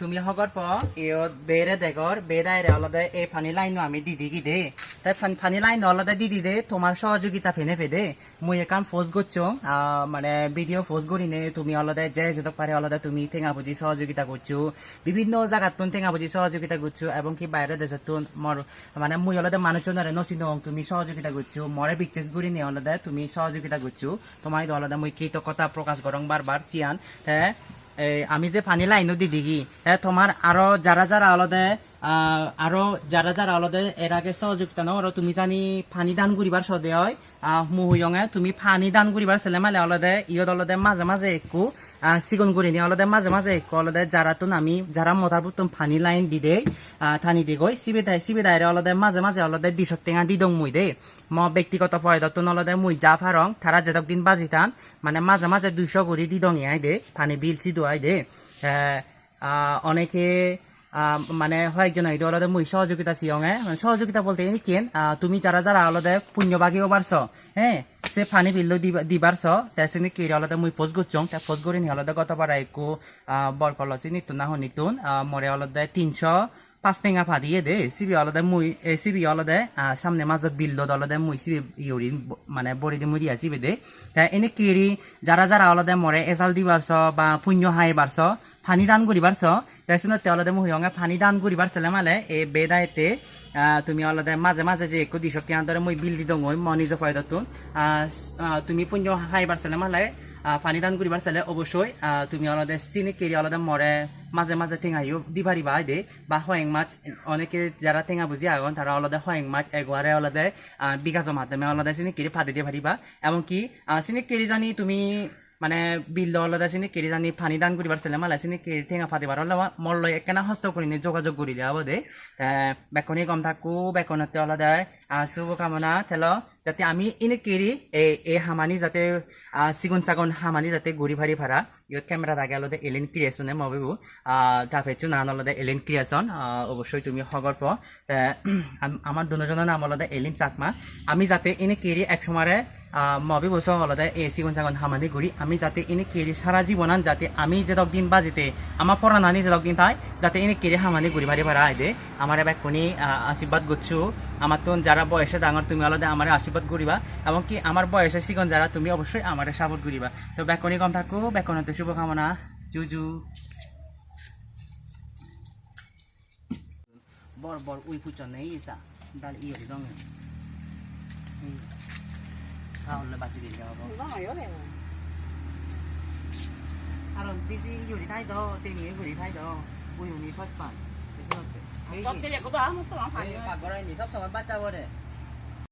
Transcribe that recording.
তুমি হগর প ইয়ত বেরে দেখর বেদাইরে আলাদা এই ফানি লাইন আমি দিদি কি দে তাই ফানি লাইন আলাদা দিদি দে তোমার সহযোগিতা ফেনে ফেদে মুই একান পোস্ট করছো মানে ভিডিও পোস্ট করি নে তুমি আলাদা যে যেতে পারে আলাদা তুমি ঠেঙা বুঝি সহযোগিতা করছো বিভিন্ন জায়গাত তুন ঠেঙা বুঝি সহযোগিতা করছো এবং কি বাইরে দেশত তুন মর মানে মুই আলাদা মানুষজনের নসিন তুমি সহযোগিতা করছো মরে বিচেস করি নে আলাদা তুমি সহযোগিতা করছো তোমার আলাদা মুই কৃতজ্ঞতা প্রকাশ করং বারবার চিয়ান হ্যাঁ আমি যে পানি লাইনও দি দিগি তোমার আরো যারা যারা আলাদা এর আগে সহযোগিতা নাও আর তুমি জানি পানি দান করিবার সদে হয় মুহুয়ঙে তুমি পানি দান করিবার ছেলে মালে আলাদা ইয়ত আলাদা মাঝে মাঝে একটু সিগন করি নি আলাদা মাঝে মাঝে একটু আলাদা যারা তো আমি যারা মতার পুতম পানি লাইন দি দে থানি দি গই সিবিদায় আলাদা মাঝে মাঝে আলাদা দিশক টেঙা দি দং মুই দে ম ব্যক্তিগত পয়দত আলাদা মুই যা ফারং তারা যেতক দিন বাজিতান মানে মাঝে মাঝে 200 করে দি দং আই দে পানি বিল সি দোয়াই দে অনেকে মানে কয়েকজন আইতো আলাদা মুই সহযোগিতা সিয়ঙে মানে সহযোগিতা বলতে এনি কেন তুমি যারা যারা আলাদা পুণ্যবাগীও পারছ হ্যাঁ সে ফানি বিল দিবারছ তাই কে আলাদা মুই পোস্ট করছং তা পোস্ট করি নি আলাদা কত পারা একু বরকলসি নিতুন না নিতুন মরে আলাদা 305 টেঙা ফাদিয়ে দে সিবি আলাদা মুই সিবি আলাদা সামনে মাঝে বিল আলাদা মুই সিবি ইউরি মানে বড়ি দি মুই দিয়া সিবি দে তা এনে কেরি যারা যারা আলাদা মরে এজাল দিবারছ বা পুণ্য হাই বারছ ফানি দান করিবারছ তাইছিনা তে আলাদা মুই হঙ্গা ফানি দান করিবার ছেলে মালে এ বেদাইতে তুমি আলাদা মাঝে মাঝে যে একটু দিশক টিয়া ধরে মুই বিল দি দং মই নিজে ফায়দাতুন তুমি পুণ্য হাইবার ছেলে মালে পানি দান করিবার চাইলে অবশ্যই তুমি আলাদা চিনি কেরি আলাদা মরে মাঝে মাঝে ঠেঙাইও দিবারিবা দে বা হয়েং মাছ অনেকে যারা ঠেঙা বুঝি আগন তারা আলাদা হয়েং মাছ এগুয়ারে আলাদা বিকাশের মাধ্যমে আলাদা চিনি কেরি ফাঁদে দিয়ে পারিবা এমনকি চিনি কেরি জানি তুমি মানে বিল আলাদা চিনি কেরি জানি পানি দান করিবার ছেলে মালা চিনি কেরি ঠেঙা ফাঁদিবার মল লয় একখানা হস্ত করি নি যোগাযোগ করি দেওয়া দে বেকনি কম থাকু বেকনতে আলাদা শুভকামনা থেল যাতে আমি এনে কেরি এই হামানি যাতে সিগুন সাগুন হামানি যাতে গড়ি ভারি ভাড়া ইয়ত ক্যামেরা থাকে আলাদা এলিয়েন ক্রিয়েশনে মবিবু তারপরে নান আলাদা এলিয়েন ক্রিয়েশন অবশ্যই তুমি খবর পাও আমার দুজনের নাম আলাদা এলিয়েন চাকমা আমি যাতে এনে কেরি এক সময় মবি বছর আলাদা এই সিগুন সাগুন হামানি গড়ি আমি যাতে এনে কেরি সারা জীবনান যাতে আমি যেতক দিন বাজিতে আমার পড়ানানি যেতক দিন তাই যাতে এনে কেরি হামানি গড়ি ভারি ভাড়া আইদে আমার বেকনি আশীর্বাদ করছো আমার তো যারা বয়সে ডাঙর তুমি আলাদা আমার আশীর্বাদ করিবা এবং কি আমার বয়সে সিগন যারা তুমি অবশ্যই আমার সাপোর্ট করিবা তো বেকনি কম থাকো বেকনতে শুভকামনা জুজু বর বর উই পুচন নেই ইসা ডাল ইয়ে জং তাহলে বাঁচি দিলে হবে আর বেশি ইউরি থাই দাও তেনি ইউরি থাই দাও উই উনি সৎ পান পাগড়াই নি সব সময় বাচ্চা বলে